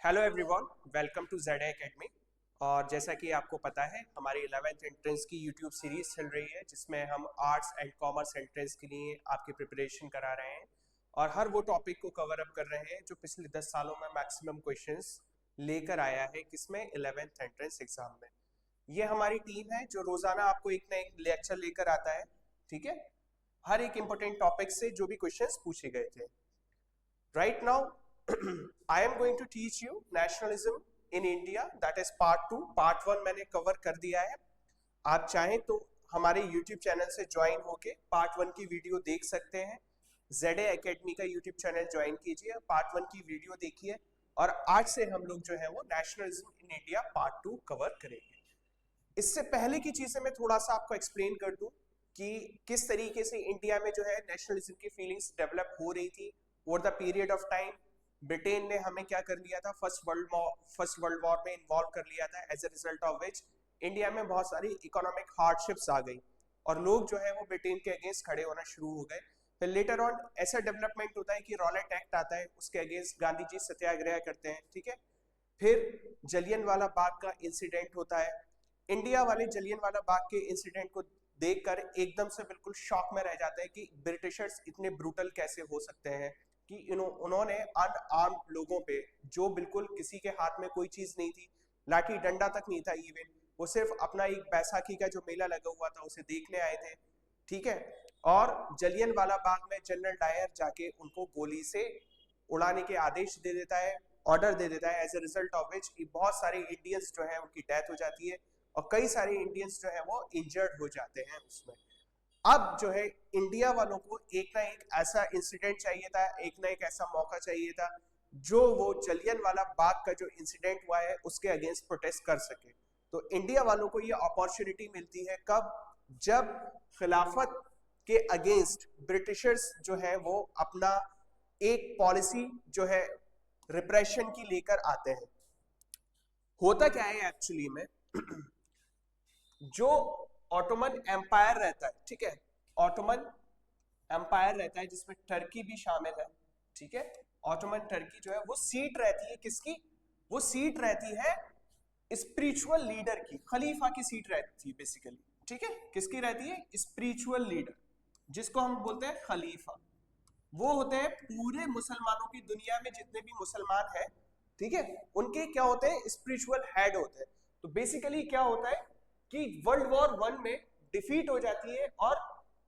Hello everyone, welcome to Z academy. और जैसा कि आपको पता है, हमारी 11th एंट्रेंस की यूट्यूब सीरीज चल रही है जिसमें हम आर्ट्स एंड कॉमर्स एंट्रेंस के लिए आपकी प्रिपरेशन करा रहे हैं और हर वो टॉपिक को कवर अप कर रहे हैं जो पिछले 10 सालों में मैक्सिमम क्वेश्चंस लेकर आया है किसमें 11th एंट्रेंस एग्जाम में। ये हमारी टीम है जो रोजाना आपको एक ना एक लेक्चर लेकर आता है, ठीक है, हर एक इंपॉर्टेंट टॉपिक से जो भी क्वेश्चंस पूछे गए थे। Right now, I am going to teach you nationalism in India, that is part 2. Part 1 मैंने कवर कर दिया है। आप चाहें तो हमारे YouTube चैनल से ज्वाइन होके पार्ट 1 की वीडियो देख सकते हैं। ZA एकेडमी का YouTube चैनल ज्वाइन कीजिए, पार्ट 1 की वीडियो देखिए और आज से हम लोग जो है वो nationalism in India part 2 cover करेंगे। इससे पहले की चीजें मैं थोड़ा सा आपको एक्सप्लेन कर दूं कि किस तरीके से इंडिया में जो है नेशनलिज्म की फीलिंग्स डेवलप हो रही थी over the period of time. Britain ने हमें क्या कर लिया था, फर्स्ट वर्ल्ड वॉर में इन्वॉल्व कर लिया था, as a result of which India में बहुत सारी इकोनॉमिक हार्डशिप्स आ गई और लोग जो है वो ब्रिटेन के अगेंस्ट खड़े होना शुरू हो गए। फिर लेटर ऑन ऐसा डेवलपमेंट होता है कि रॉलेट एक्ट आता है, उसके अगेंस्ट गांधी जी सत्याग्रह करते हैं, ठीक है। फिर जलियनवाला बाग का इंसिडेंट होता है। इंडिया वाले जलियनवाला बाग के इंसिडेंट को देखकर एकदम से बिल्कुल शॉक में रह जाता है कि ब्रिटिशर्स इतने ब्रूटल कैसे हो सकते हैं कि उन्होंने अनआर्म्ड लोगों पे, जो बिल्कुल किसी के हाथ में कोई चीज नहीं थी, लाठी डंडा तक नहीं था इवन, वो सिर्फ अपना एक बैसाखी का जो मेला लगा हुआ था उसे देखने आए थे, ठीक है। और जलियनवाला बाग में जनरल डायर जाके उनको गोली से उड़ाने के आदेश दे देता है, ऑर्डर दे देता है, as a result of which बहुत सारे इंडियंस जो है उनकी डेथ हो जाती है और कई सारे इंडियंस जो है वो इंजर्ड हो जाते हैं उसमें। अब जो है इंडिया वालों को एक ना एक ऐसा इंसिडेंट चाहिए था, एक ना एक ऐसा मौका चाहिए था जो वो जलियनवाला बाग का जो इंसिडेंट हुआ है उसके अगेंस्ट प्रोटेस्ट कर सके। तो इंडिया वालों को ये अपॉर्चुनिटी मिलती है कब, जब खिलाफत के अगेंस्ट ब्रिटिशर्स जो है वो अपना एक पॉलिसी जो है रिप्रेशन की लेकर आते हैं। होता क्या है एक्चुअली में, जो ऑटोमन एम्पायर रहता है, ठीक है, ऑटोमन एम्पायर रहता है जिसमें टर्की भी शामिल है, ठीक है। ऑटोमन टर्की जो है वो सीट रहती है किसकी, वो सीट रहती है स्पिरिचुअल लीडर की, खलीफा की सीट रहती है बेसिकली, ठीक है। किसकी रहती है, स्पिरिचुअल लीडर, जिसको हम बोलते हैं खलीफा। वो होते हैं पूरे मुसलमानों की दुनिया में जितने भी मुसलमान हैं, ठीक है, उनके क्या होते हैं, स्पिरिचुअल हेड होते हैं। तो बेसिकली क्या होता है कि वर्ल्ड वॉर 1 में डिफीट हो जाती है और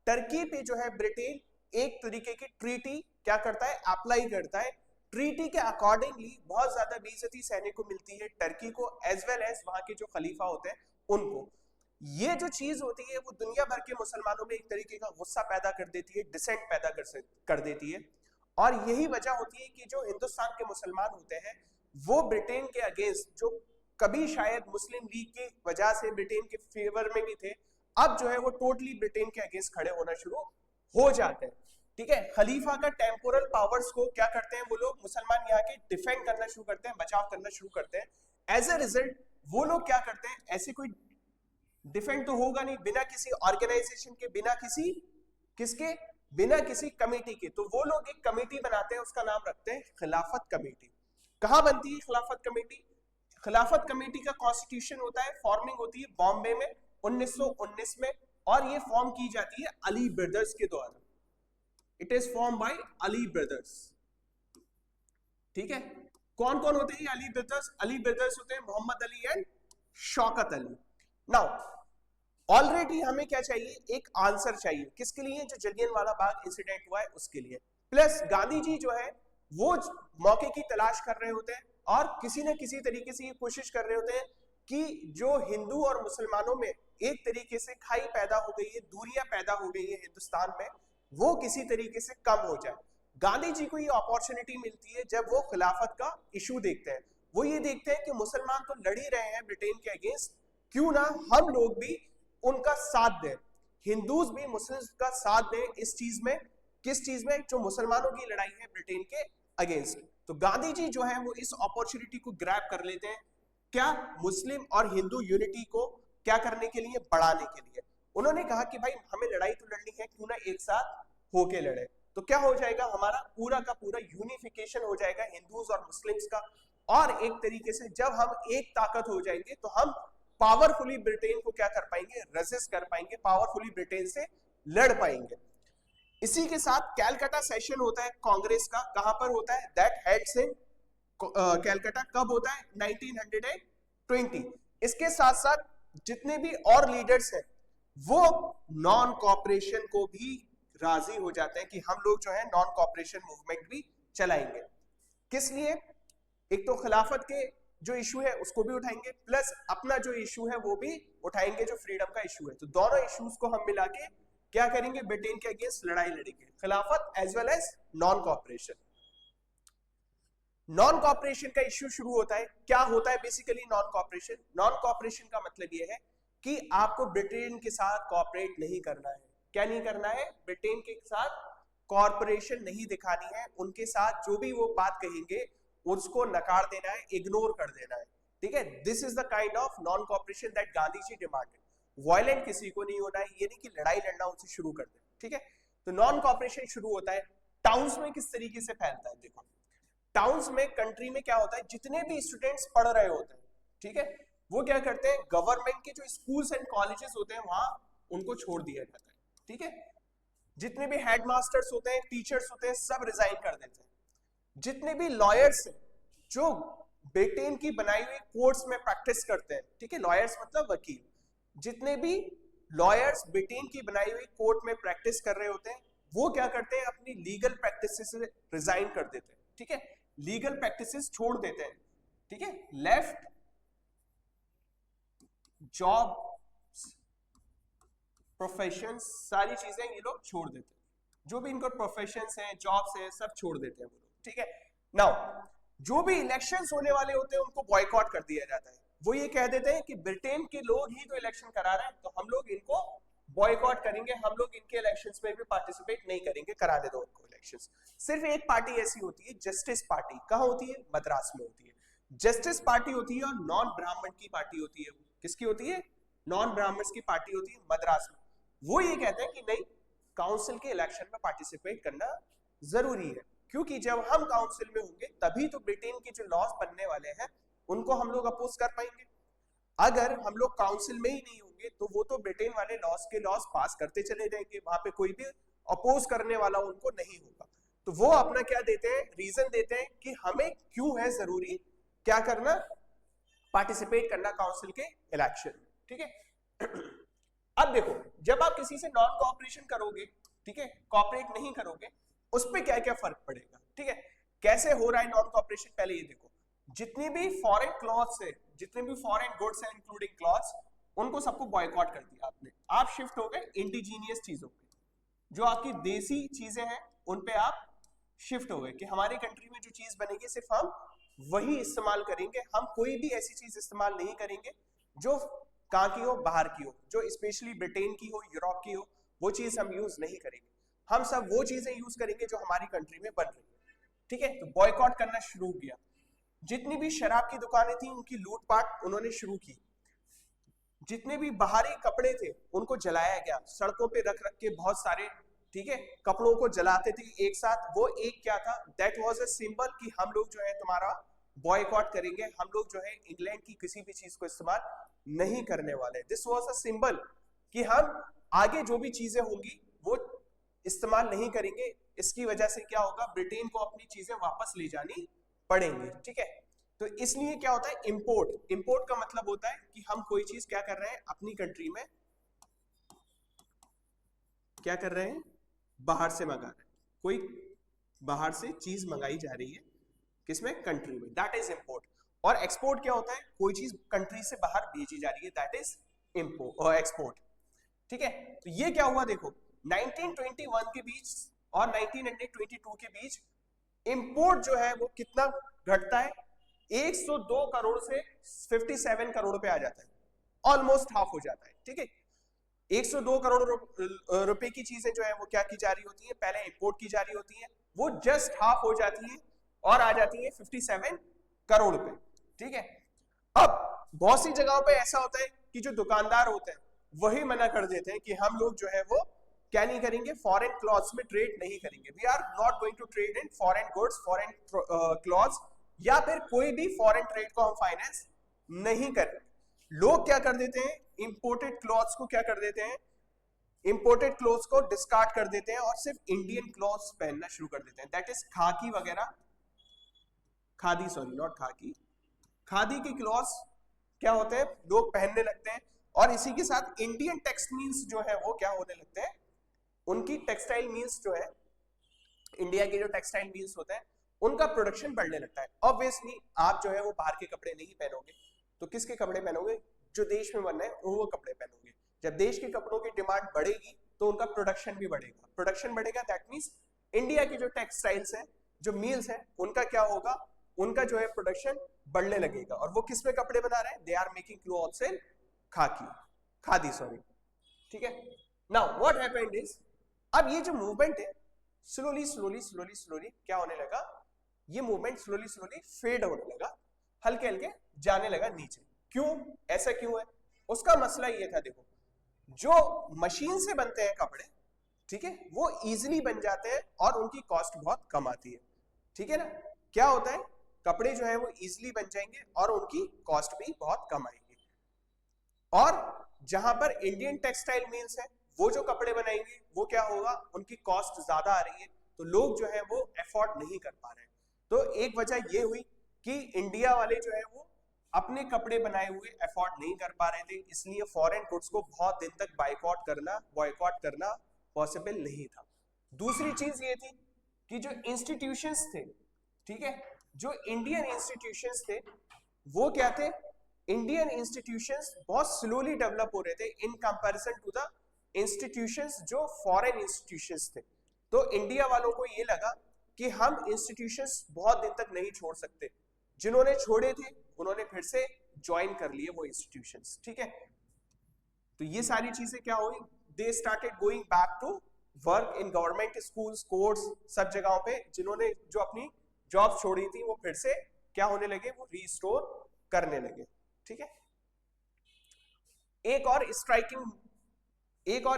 टर्की पे जो है ब्रिटेन एक तरीके की ट्रीटी क्या करता है, अप्लाई करता है। ट्रीटी के अकॉर्डिंगली बहुत ज्यादा बेइज्जती सहने को मिलती है टर्की को, एज वेल एज वहां के जो खलीफा होते हैं उनको। ये जो चीज होती है वो दुनिया भर के मुसलमानों में एक तरीके का गुस्सा पैदा कर देती है, डिसेंट पैदा कर देती है। और यही वजह होती है कि जो हिंदुस्तान के मुसलमान होते हैं वो ब्रिटेन के अगेंस्ट, जो कभी शायद मुस्लिम लीग की वजह से ब्रिटेन के फेवर में भी थे, अब जो है वो टोटली ब्रिटेन के अगेंस्ट खड़े होना शुरू हो जाते हैं, ठीक है। खलीफा का टेम्पोरल पावर्स को क्या करते हैं वो लोग, मुसलमान यहाँ के डिफेंड करना शुरू करते हैं, बचाव करना शुरू करते हैं। एज ए रिजल्ट वो लोग क्या करते हैं, ऐसे कोई डिफेंड तो होगा नहीं बिना किसी ऑर्गेनाइजेशन के, बिना किसी किसके, बिना किसी कमेटी के, तो वो लोग एक कमेटी बनाते हैं, उसका नाम रखते हैं खिलाफत कमेटी। कहां बनती है खिलाफत कमेटी, खिलाफत कमेटी का कॉन्स्टिट्यूशन होता है, फॉर्मिंग होती है बॉम्बे में 1919 में, और ये फॉर्म की जाती है अली ब्रदर्स के द्वारा। It is form by Ali brothers, ठीक है। कौन कौन होते हैं अली ब्रदर्स, अली ब्रदर्स होते हैं Mohammad Ali and Shaukat Ali. Now already हमें क्या चाहिए, एक आंसर चाहिए किसके लिए, जो जलियनवाला बाग इंसिडेंट हुआ है उसके लिए। प्लस गांधी जी जो है वो मौके की तलाश कर रहे होते हैं और किसी न किसी तरीके से ये कोशिश कर रहे होते हैं कि जो हिंदू और मुसलमानों में एक तरीके से खाई पैदा हो गई है, दूरियां पैदा हो गई है हिंदुस्तान में, वो किसी तरीके से कम हो जाए। गांधी जी को ये अपॉर्चुनिटी मिलती है जब वो खिलाफत का इशू देखते हैं। वो ये देखते हैं कि मुसलमान तो लड़ ही रहे हैं ब्रिटेन के अगेंस्ट, क्यों ना हम लोग भी उनका साथ दें, हिंदूज भी मुस्लिम का साथ दें इस चीज में, किस चीज में, जो मुसलमानों की लड़ाई है ब्रिटेन के अगेंस्ट। तो गांधी जी जो है वो इस अपॉर्चुनिटी को ग्रैब कर लेते हैं, क्या, मुस्लिम और हिंदू यूनिटी को क्या करने के लिए, बढ़ाने के लिए। उन्होंने कहा कि भाई हमें लड़ाई तो लड़नी है, क्यों ना एक साथ होके लड़े। तो क्या हो जाएगा, हमारा पूरा का पूरा यूनिफिकेशन हो जाएगा हिंदूज और मुस्लिम्स का, और एक तरीके से जब हम एक ताकत हो जाएंगे तो हम पावरफुली ब्रिटेन को क्या कर पाएंगे, रेजिस्ट कर पाएंगे, पावरफुली ब्रिटेन से लड़ पाएंगे। इसी के साथ कैलकाटा सेशन होता है कांग्रेस का, कहां पर होता है, दैट हेड्स इन कैलकाटा, कब होता है, 1920। इसके साथ साथ जितने भी और लीडर्स हैं वो नॉन कॉपरेशन को भी राजी हो जाते हैं कि हम लोग जो है नॉन कॉपरेशन मूवमेंट भी चलाएंगे। किस लिए, एक तो खिलाफत के जो इशू है उसको भी उठाएंगे, प्लस अपना जो इशू है वो भी उठाएंगे जो फ्रीडम का इशू है। तो दोनों इश्यूज को हम मिला के क्या करेंगे, ब्रिटेन के अगेंस्ट लड़ाई लड़ेंगे, Khilafat as well as non cooperation. Non cooperation का इश्यू शुरू होता है। क्या होता है basically non cooperation? Non cooperation का मतलब यह है कि आपको ब्रिटेन के साथ कॉपरेट नहीं करना है। क्या नहीं करना है, ब्रिटेन के साथ कॉर्पोरेशन नहीं दिखानी है, उनके साथ जो भी वो बात कहेंगे उसको नकार देना है, इग्नोर कर देना है, ठीक है। This is the kind of non cooperation that Gandhi ji demanded. Violent किसी को नहीं होना है, ये नहीं कि लड़ाई लड़ना उनसे शुरू कर दे, ठीक है। तो नॉन कॉपरेशन शुरू होता है। टाउन्स में किस तरीके से फैलता है, देखो टाउन्स में, कंट्री में क्या होता है, जितने भी स्टूडेंट्स पढ़ रहे होते हैं, ठीक है, वो क्या करते हैं, गवर्नमेंट के जो स्कूल्स एंड कॉलेजेस होते हैं वहां उनको छोड़ दिया जाता है, ठीक है। जितने भी हेडमास्टर्स होते हैं, टीचर्स होते हैं, सब रिजाइन कर देते हैं। जितने भी लॉयर्स हैं जो ब्रिटेन की बनाई हुई कोर्ट्स में प्रैक्टिस करते हैं, ठीक है, लॉयर्स मतलब वकील, जितने भी लॉयर्स ब्रिटेन की बनाई हुई कोर्ट में प्रैक्टिस कर रहे होते हैं वो क्या करते हैं, अपनी लीगल प्रैक्टिसेस से रिजाइन कर देते हैं, ठीक है, लीगल प्रैक्टिसेस छोड़ देते हैं, ठीक है, लेफ्ट जॉब प्रोफेशंस, सारी चीजें ये लोग छोड़ देते हैं, जो भी इनको प्रोफेशंस हैं, जॉब्स हैं, सब छोड़ देते हैं वो लोग, ठीक है। नाउ जो भी इलेक्शंस होने वाले होते हैं उनको बॉयकॉट कर दिया जाता है। वो ये कह देते हैं कि ब्रिटेन के लोग ही तो इलेक्शन करा रहे हैं, तो हम लोग इनको बॉयकॉट करेंगे, हम लोग इनके इलेक्शंस में भी पार्टिसिपेट नहीं करेंगे, कराने दो उनको इलेक्शंस। सिर्फ एक पार्टी ऐसी होती है, जस्टिस पार्टी। कहां होती है, मद्रास में होती है। जस्टिस पार्टी होती है और नॉन ब्राह्मण की पार्टी होती है। किसकी होती है, नॉन ब्राह्मण्स की पार्टी होती है मद्रास में। वो ये कहते हैं कि नहीं, काउंसिल के इलेक्शन में पार्टिसिपेट करना जरूरी है, क्योंकि जब हम काउंसिल में होंगे तभी तो ब्रिटेन के जो लॉज बनने वाले हैं उनको हम लोग अपोज कर पाएंगे। अगर हम लोग काउंसिल में ही नहीं होंगे तो वो तो ब्रिटेन वाले लॉज पास करते चले जाएंगे, वहां पे कोई भी अपोज करने वाला उनको नहीं होगा। तो वो अपना क्या देते हैं, रीजन देते हैं कि हमें क्यों है जरूरी क्या करना, पार्टिसिपेट करना काउंसिल के इलेक्शन, ठीक है। अब देखो, जब आप किसी से नॉन कोऑपरेशन करोगे, ठीक है, कोऑपरेट नहीं करोगे, उस पर क्या क्या फर्क पड़ेगा, ठीक है। कैसे हो रहा है नॉन कोऑपरेशन, पहले ये देखो, जितनी भी फॉरेन क्लॉथ्स है, जितने भी फॉरेन गुड्स हैं इंक्लूडिंग क्लॉथ्स, उनको सबको बॉयकॉट कर दिया आपने। आप शिफ्ट हो गए इंडिजीनियस चीजों पे, जो आपकी देसी चीजें हैं उन पे आप शिफ्ट हो गए कि हमारी कंट्री में जो चीज बनेगी सिर्फ हम वही इस्तेमाल करेंगे, हम कोई भी ऐसी चीज इस्तेमाल नहीं करेंगे जो कहाँ की हो, बाहर की हो, जो स्पेशली ब्रिटेन की हो, यूरोप की हो, वो चीज हम यूज नहीं करेंगे। हम सब वो चीजें यूज करेंगे जो हमारी कंट्री में बन रही है, ठीक है। तो बॉयकॉट करना शुरू किया। जितनी भी शराब की दुकानें थी उनकी लूटपाट उन्होंने शुरू की। जितने भी बाहरी कपड़े थे उनको जलाया गया, सड़कों पे रख रख के बहुत सारे, ठीक है, कपड़ों को जलाते थे एक साथ। वो एक क्या था, दैट वाज अ सिंबल कि हम लोग जो है तुम्हारा बॉयकॉट करेंगे, हम लोग जो है इंग्लैंड की किसी भी चीज को इस्तेमाल नहीं करने वाले। दिस वाज अ सिंबल कि हम आगे जो भी चीजें होंगी वो इस्तेमाल नहीं करेंगे। इसकी वजह से क्या होगा, ब्रिटेन को अपनी चीजें वापस ले जानी पड़ेंगी, ठीक है। तो इसलिए क्या होता है, इंपोर्ट। इंपोर्ट का मतलब होता है कि हम कोई चीज क्या कर रहे हैं अपनी कंट्री में, क्या कर रहे हैं, बाहर से मंगा रहे हैं, कोई बाहर से चीज मंगाई जा रही है, किसमें, कंट्री में, दैट इज इंपोर्ट। और एक्सपोर्ट क्या होता है, कोई चीज कंट्री से बाहर भेजी जा रही है, दैट इज इंपोर्ट और एक्सपोर्ट, ठीक है। तो ये क्या हुआ, देखो 1921 के बीच और 1922 के बीच इंपोर्ट जो है वो कितना घटता है, 102 करोड़ से 57 करोड़ पे आ जाता है, ऑलमोस्ट हाफ हो जाता है, ठीक है। 102 करोड़ रुपए की चीजें जो है वो क्या की जा रही होती है, पहले इंपोर्ट की जा रही होती है, वो जस्ट हाफ हो जाती है और आ जाती है 57 करोड़ पे, ठीक है। अब बहुत सी जगहों पे ऐसा होता है कि जो दुकानदार होते हैं वही मना कर देते हैं कि हम लोग जो है वो क्या नहीं करेंगे, फॉरेन क्लॉथ्स में ट्रेड नहीं करेंगे, we are not going to trade in foreign goods, foreign clothes, या फिर कोई भी फॉरेन ट्रेड को हम फाइनेंस नहीं करें। लोग क्या कर देते हैं, इंपोर्टेड क्लॉथ्स को क्या कर देते हैं, इंपोर्टेड क्लॉथ्स को डिस्कार्ड कर देते हैं और सिर्फ इंडियन क्लॉथ्स पहनना शुरू कर देते हैं, दैट इज खाकी वगैरह, खादी सॉरी नॉट खाकी, खादी के क्लॉथ्स क्या होते हैं लोग पहनने लगते हैं। और इसी के साथ इंडियन टेक्सटाइल्स जो है वो क्या होने लगते हैं, उनकी टेक्सटाइल मिल्स जो है, इंडिया के जो टेक्सटाइल मिल्स होते हैं उनका प्रोडक्शन बढ़ने लगता है। ऑब्वियसली आप जो है वो बाहर के कपड़े नहीं पहनोगे, तो किसके कपड़े पहनोगे, जो देश में बन रहे हैं वो कपड़े पहनोगे। जब देश के कपड़ों की डिमांड बढ़ेगी तो उनका प्रोडक्शन भी बढ़ेगा, प्रोडक्शन बढ़ेगा दैट मींस इंडिया की जो टेक्सटाइल्स हैं, जो मिल्स हैं, उनका क्या होगा, उनका जो है प्रोडक्शन बढ़ने लगेगा। और वो किस में कपड़े बना रहे हैं, दे आर मेकिंग क्लॉथ्स इन खाकी, खादी सॉरी, ठीक है। नाउ व्हाट हैपेंड इज, अब ये जो मूवमेंट है स्लोली स्लोली स्लोली स्लोली क्या होने लगा, ये मूवमेंट स्लोली स्लोली फेड होने लगा, हल्के हल्के जाने लगा नीचे। क्यों, ऐसा क्यों है, उसका मसला ये था, देखो जो मशीन से बनते हैं कपड़े, ठीक है, वो इजीली बन जाते हैं और उनकी कॉस्ट बहुत कम आती है, ठीक है ना। क्या होता है, कपड़े जो है वो इजीली बन जाएंगे और उनकी कॉस्ट भी बहुत कम आएगी। और जहां पर इंडियन टेक्सटाइल मिल्स है वो जो कपड़े बनाएंगे वो क्या होगा, उनकी कॉस्ट ज्यादा आ रही है, तो लोग जो है वो अफोर्ड नहीं कर पा रहे हैं। तो एक वजह ये हुई कि इंडिया वाले जो है वो अपने कपड़े बनाए हुए अफोर्ड नहीं कर पा रहे थे, इसलिए फॉरेन गुड्स को बहुत दिन तक बॉयकॉट करना पॉसिबल नहीं था। दूसरी चीज ये थी कि जो इंस्टीट्यूशंस थे, ठीक है, जो इंडियन इंस्टीट्यूशंस थे वो क्या थे, इंडियन इंस्टीट्यूशंस बहुत स्लोली डेवलप हो रहे थे in comparison to the institutions जो फॉरेन इंस्टीट्यूशंस थे। तो इंडिया वालों को ये लगा कि हम इंस्टीट्यूशंस बहुत दिन तक नहीं छोड़ सकते, जिन्होंने छोड़े थे उन्होंने फिर से ज्वाइन कर लिए वो इंस्टीट्यूशंस, ठीक है। तो ये सारी चीजें क्या हुई, they started going back to work in government schools, courts, सब जगहों पे जिन्होंने जो अपनी जॉब छोड़ी थी वो फिर से क्या होने लगे, वो रीस्टोर करने लगे, ठीक है। एक और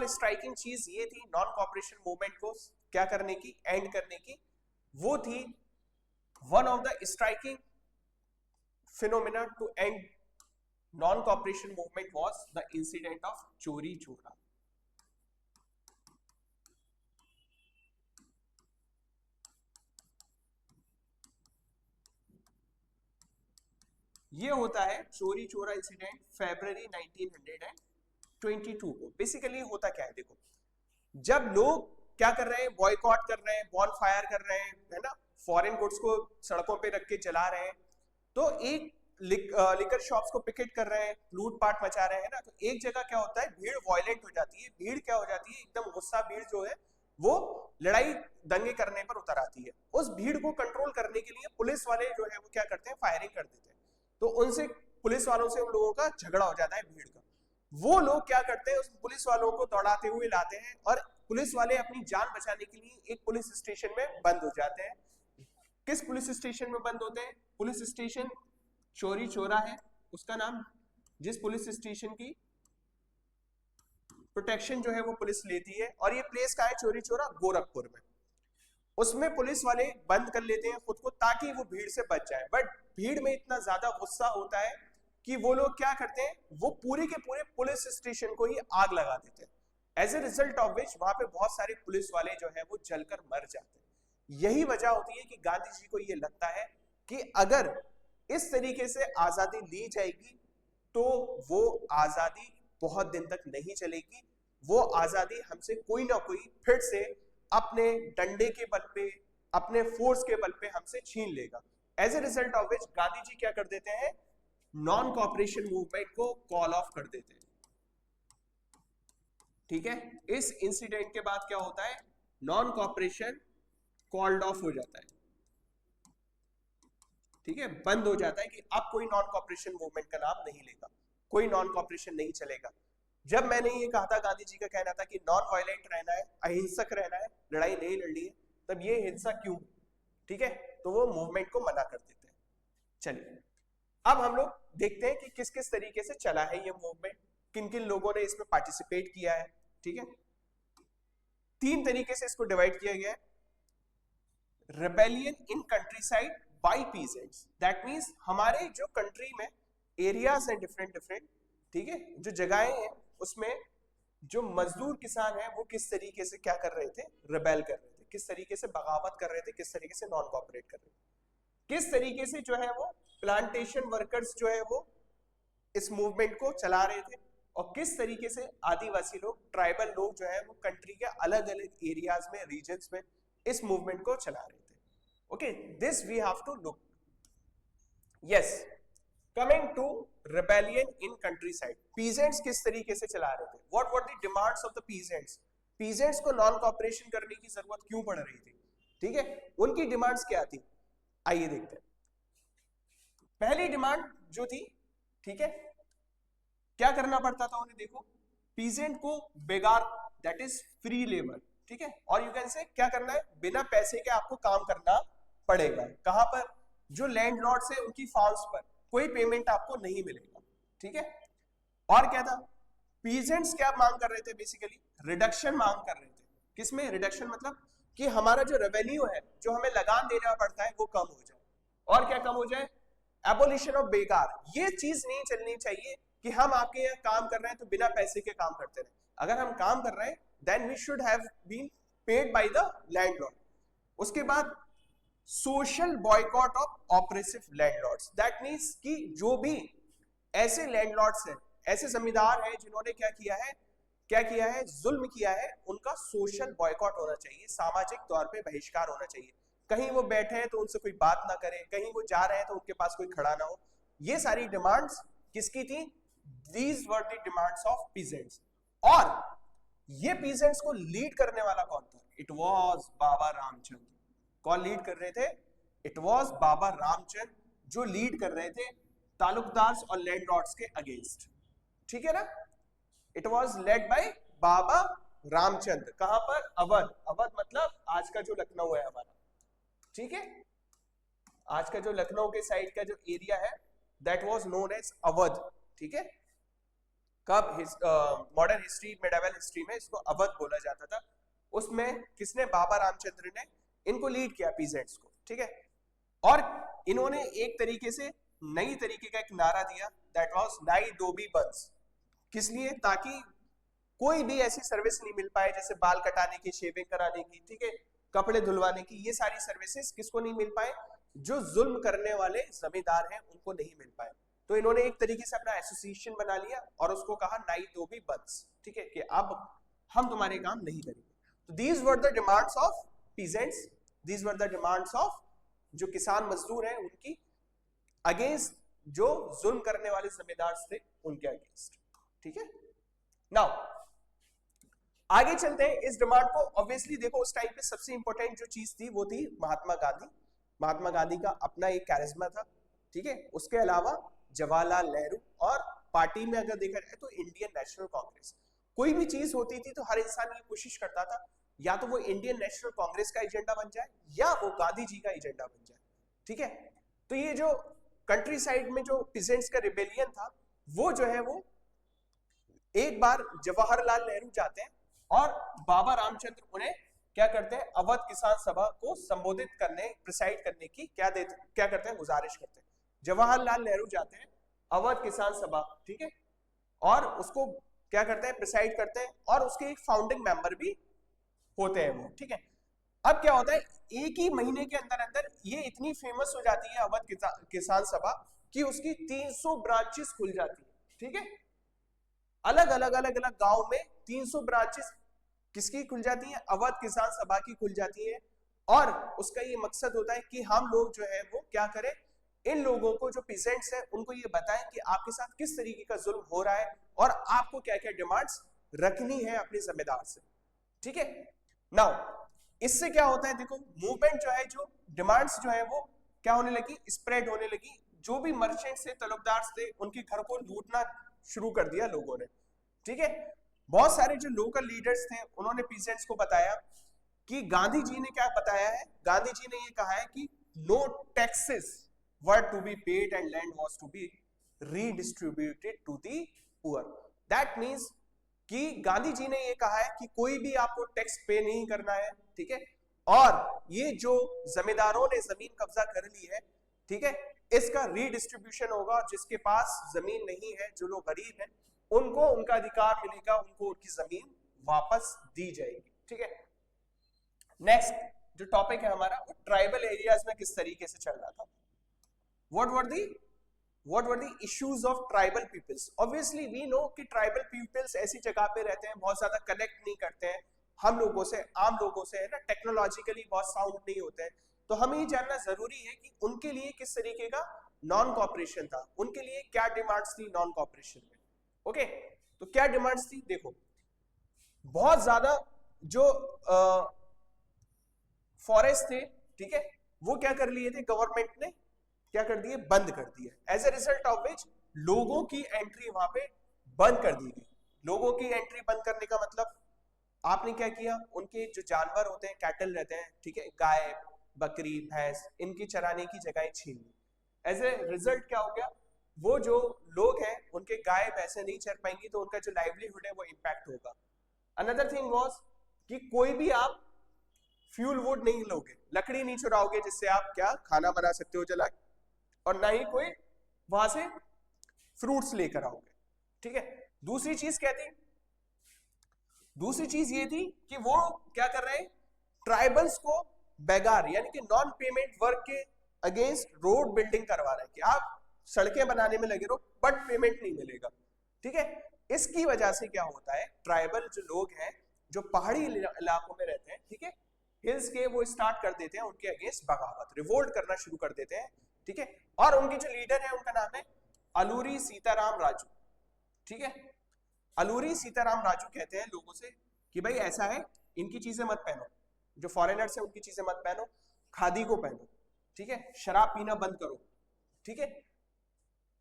स्ट्राइकिंग चीज ये थी नॉन कॉपरेशन मूवमेंट को क्या करने की, एंड करने की, वो थी one of the striking phenomena to end non cooperation movement was the incident of Chauri Chaura. ये होता है चोरी चोरा इंसिडेंट फरवरी 1922 को। बेसिकली होता क्या है, देखो जब लोग क्या कर रहे हैं, बॉयकॉट कर रहे हैं, बॉन फायर कर रहे हैं, है ना, फॉरेन गुड्स को सड़कों पे रख के जला रहे हैं, तो एक लिकर शॉप्स को पिकेट कर रहे हैं, लूटपाट मचा रहे हैं ना, तो एक जगह क्या होता है, भीड़ वायलेंट हो जाती है, भीड़ क्या हो जाती है, एकदम गुस्सा भीड़ जो है वो लड़ाई दंगे करने पर उतर आती है। उस भीड़ को कंट्रोल करने के लिए पुलिस वाले जो है वो क्या करते हैं, फायरिंग कर देते हैं। तो उनसे, पुलिस वालों से उन लोगों का झगड़ा हो जाता है भीड़ का। वो लोग क्या करते हैं, उस पुलिस वालों को दौड़ाते हुए लाते हैं और पुलिस वाले अपनी जान बचाने के लिए एक पुलिस स्टेशन में बंद हो जाते हैं। किस पुलिस स्टेशन में बंद होते हैं, पुलिस स्टेशन चोरी चोरा है उसका नाम, जिस पुलिस स्टेशन की प्रोटेक्शन जो है वो पुलिस लेती है, और ये प्लेस का है चोरी चोरा, गोरखपुर में। उसमें पुलिस वाले बंद कर लेते हैं खुद को ताकि वो भीड़ से बच जाए, बट भीड़ में इतना ज्यादा गुस्सा होता है कि वो लोग क्या करते हैं, वो पूरे के पूरे पुलिस स्टेशन को ही आग लगा देते हैं। As a result of which वहां पे बहुत सारे पुलिस वाले जो है वो जलकर मर जाते हैं। यही वजह होती है कि गांधी जी को ये लगता है कि अगर इस तरीके से आजादी ली जाएगी तो वो आजादी बहुत दिन तक नहीं चलेगी, वो आजादी हमसे कोई ना कोई फिर से अपने डंडे के बल पे, अपने फोर्स के बल पे हमसे छीन लेगा। As a result of which Gandhi ji क्या कर देते हैं, नॉन कॉपरेशन मूवमेंट को कॉल ऑफ कर देते हैं, ठीक है। इस इंसिडेंट के बाद क्या होता है, नॉन कॉपरेशन कॉल्ड ऑफ हो जाता है, ठीक है, बंद हो जाता है कि अब कोई नॉन कॉपरेशन मूवमेंट का नाम नहीं लेगा, कोई नॉन कॉपरेशन नहीं चलेगा। जब मैंने ये कहा था, गांधी जी का कहना था कि नॉन वायलेंट रहना है, अहिंसक रहना है, लड़ाई नहीं लड़नी है, तब ये हिंसा क्यों, ठीक है, तो वो मूवमेंट को मना कर देते हैं। चलिए अब हम लोग देखते हैं कि किस किस तरीके से चला है ये मूवमेंट, किन किन लोगों ने इसमें पार्टिसिपेट किया है, ठीक है। 3 तरीके से इसको डिवाइड किया गया है, rebellion in country side, by peasants. That means हमारे जो कंट्री में एरियाज हैं डिफरेंट डिफरेंट, ठीक है, जो जगहें हैं उसमें जो मजदूर किसान हैं वो किस तरीके से क्या कर रहे थे, रिबेल कर रहे थे, किस तरीके से बगावत कर रहे थे, किस तरीके से नॉन कोऑपरेट कर रहे थे, किस तरीके से जो है वो प्लांटेशन वर्कर्स जो है वो इस मूवमेंट को चला रहे थे, और किस तरीके से आदिवासी लोग, ट्राइबल लोग जो है वो कंट्री के अलग अलग एरियाज में, रीजन्स में इस मूवमेंट को चला रहे थे। Okay, this we have to look. Yes, coming to rebellion in countryside, peasants किस तरीके से चला रहे थे, what were the demands of the peasants, peasants को नॉन कॉपरेशन करने की जरूरत क्यों पड़ रही थी, ठीक है, उनकी डिमांड्स क्या थी, आइए देखते हैं। पहली डिमांड जो थी, ठीक है, क्या करना पड़ता था उन्हें, देखो, पीजेंट को बेगार, दैट इज फ्री लेबर, ठीक है, और यू कैन से क्या करना है, बिना पैसे के आपको काम करना पड़ेगा, कहां पर, जो लैंडलॉर्ड्स है उनकी फार्म्स पर, कोई पेमेंट आपको नहीं मिलेगा, ठीक है। और क्या था, पीजेंट्स क्या मांग कर रहे थे, बेसिकली रिडक्शन मांग कर रहे थे, किसमें रिडक्शन, मतलब कि हमारा जो रेवेन्यू है, जो हमें लगान देना पड़ता है वो कम हो जाए, और क्या कम हो जाए, एबोलिशन ऑफ बेकार, ये चीज नहीं चलनी चाहिए कि हम आपके यहाँ काम कर रहे हैं तो बिना पैसे के काम करते रहे, अगर हम काम कर रहे हैं then we should have been paid by the landlord. उसके बाद social boycott of oppressive landlords, that means कि जो भी ऐसे लैंडलॉर्ड्स हैं, ऐसे जमींदार हैं जिन्होंने क्या किया है, जुल्म किया है, उनका सोशल बॉयकॉट होना चाहिए, सामाजिक तौर पे बहिष्कार होना चाहिए, कहीं वो बैठे हैं तो उनसे कोई बात ना करे, कहीं वो जा रहे हैं तो उनके पास कोई खड़ा ना हो, ये सारी डिमांड्स किसकी थी, These were the demands of peasants। और ये peasants को लीड करने वाला कौन था, इट वॉज बाबा रामचंद्र। कौन लीड कर रहे थे, इट वॉज बाबा रामचंद्र, जो लीड कर रहे थे तालुकदार्स और लैंडलॉर्ड्स के अगेंस्ट, ठीक है ना, इट वॉज लेड बाय बाबा रामचंद्र, कहां पर, अवध, अवध मतलब आज का जो लखनऊ है हमारा, ठीक है, आज का जो लखनऊ के साइड का जो एरिया है that was known as Awadh, ठीक है, कब मॉडर्न हिस्ट्री, मेडिवल हिस्ट्री में इसको अवध बोला जाता था, उसमें किसने, बाबा रामचंद्र ने इनको लीड किया पीजेंट्स को, ठीक है, और इन्होंने एक तरीके से नई तरीके का एक नारा दिया, दैट वाज नाई धोबी बंस, किस लिए, ताकि कोई भी ऐसी सर्विस नहीं मिल पाए, जैसे बाल कटाने की, शेविंग कराने की, ठीक है, कपड़े धुलवाने की, ये सारी सर्विसेज किसको नहीं मिल पाए, जो जुल्म करने वाले जमींदार हैं उनको नहीं मिल पाए, तो इन्होंने एक तरीके से अपना एसोसिएशन बना लिया और उसको कहा नाई धोबी बंस, ठीक है, कि अब हम तुम्हारे काम नहीं करेंगे। तो these were the demands of peasants, these were the demands of जो किसान मजदूर हैं उनकी अगेंस्ट जो जुल्म करने वाले जमींदार थे उनके अगेंस्ट, ठीक है। नाउ आगे चलते हैं, इस डिमांड को ऑब्वियसली देखो उस टाइम पे सबसे इंपॉर्टेंट जो चीज थी वो थी महात्मा गांधी, महात्मा गांधी का अपना एक कैरिज्मा था, ठीक है, उसके अलावा जवाहरलाल नेहरू, और पार्टी में अगर देखा जाए तो इंडियन नेशनल कांग्रेस, कोई भी चीज होती थी तो हर इंसान ये कोशिश करता था या तो वो इंडियन नेशनल कांग्रेस का एजेंडा बन जाए या वो गांधी जी का एजेंडा बन जाए, ठीक है। तो ये जो कंट्री साइड में जो पीजेंट्स का रिबेलियन था वो जो है वो एक बार जवाहरलाल नेहरू जाते हैं और बाबा रामचंद्र उन्हें क्या करते हैं, अवध किसान सभा को संबोधित करने, प्रिसाइड करने की क्या करते हैं, गुजारिश करते हैं। जवाहरलाल नेहरू जाते हैं अवध किसान सभा, ठीक है, और उसको क्या करते हैं, प्रिसाइड करते हैं, और उसके एक फाउंडिंग मेंबर भी होते हैं वो, ठीक है। अब क्या होता है, एक ही महीने के अंदर अंदर ये इतनी फेमस हो जाती है अवध किसान सभा कि उसकी 300 ब्रांचेस खुल जाती है, ठीक है, अलग अलग गांव में 300 ब्रांचेस किसकी खुल जाती है, अवध किसान सभा की खुल जाती है, और उसका ये मकसद होता है कि हम लोग जो है वो क्या करें, इन लोगों को जो पीजेंट्स हैं उनको ये बताएं कि आपके साथ किस तरीके का जुल्म हो रहा है और आपको क्या क्या डिमांड्स रखनी है अपने जमींदार से, ठीक है। नाउ इससे क्या होता है, देखो मूवमेंट जो है, जो डिमांड्स जो है वो क्या होने लगी, स्प्रेड होने लगी, जो भी मर्चेंट्स थे, तलबदार थे, उनके घर को लूटना शुरू कर दिया लोगों ने, ठीक है। बहुत सारे जो लोकल लीडर्स थे उन्होंने पीजेंट्स को बताया कि गांधी जी ने क्या बताया है, गांधी जी ने ये कहा है कि no taxes were to be paid and land was to be redistributed to the poor. That means कि गांधी जी ने ये कहा है कि कोई भी आपको टैक्स पे नहीं करना है, ठीक है, और ये जो जमींदारों ने जमीन कब्जा कर ली है, ठीक है, इसका रीडिस्ट्रीब्यूशन होगा। जिसके पास जमीन नहीं है, जो लोग गरीब हैं, उनको उनका अधिकार मिलेगा, उनको उनकी जमीन वापस दी जाएगी। ठीक है, नेक्स्ट जो टॉपिक है हमारा, वो ट्राइबल एरियाज में किस तरीके से चल रहा था। what were the issues of tribal peoples? Obviously we know कि tribal peoples ऐसी जगह पे रहते हैं, बहुत ज्यादा कनेक्ट नहीं करते हैं हम लोगों से, आम लोगों से, है ना, टेक्नोलॉजिकली बहुत साउंड नहीं होते हैं। तो हमें ये जानना जरूरी है कि उनके लिए किस तरीके का नॉन कॉपरेशन था, उनके लिए क्या डिमांड्स थी नॉन कॉपरेशन में। ओके, तो क्या डिमांड्स थी, देखो बहुत ज्यादा जो फॉरेस्ट थे, ठीक है, वो क्या कर लिए थे, गवर्नमेंट ने क्या कर दिए, बंद कर दिए। As a result of which लोगों की एंट्री वहां पे बंद कर दी गई। लोगों की एंट्री बंद करने का मतलब आपने क्या किया, उनके जो जानवर होते हैं, कैटल रहते हैं, ठीक है, गाय बकरी भैंस, इनकी चराने की जगह छीन ली। एज ए रिजल्ट क्या हो गया, वो जो लोग हैं उनके गाय भैंसे नहीं चर पाएंगी, तो उनका जो लाइवलीहुड है वो इम्पैक्ट होगा। अनदर थिंग वाज कि कोई भी आप फ्यूल वुड नहीं लोगे, लकड़ी नहीं चुराओगे जिससे आप क्या खाना बना सकते हो जला, और ना ही कोई वहां से फ्रूट्स लेकर आओगे। ठीक है, दूसरी चीज क्या थी, दूसरी चीज ये थी कि वो क्या कर रहे हैं, ट्राइबल्स को बेगार यानी कि नॉन पेमेंट वर्क के अगेंस्ट रोड बिल्डिंग करवा रहे हैं कि आप सड़कें बनाने में लगे रहो बट पेमेंट नहीं मिलेगा। ठीक है, इसकी वजह से क्या होता है, ट्राइबल जो लोग हैं जो पहाड़ी इलाकों में रहते हैं, ठीक है, हिल्स के, वो स्टार्ट कर देते हैं उनके अगेंस्ट बगावत, रिवोल्ट करना शुरू कर देते हैं। ठीक है, और उनके जो लीडर है उनका नाम है अलूरी सीताराम राजू। ठीक है, अलूरी सीताराम राजू कहते हैं लोगों से कि भाई ऐसा है, इनकी चीजें मत पहनो, जो फॉरेनर्स है उनकी चीजें मत पहनो, खादी को पहनो, ठीक है, शराब पीना बंद करो। ठीक है,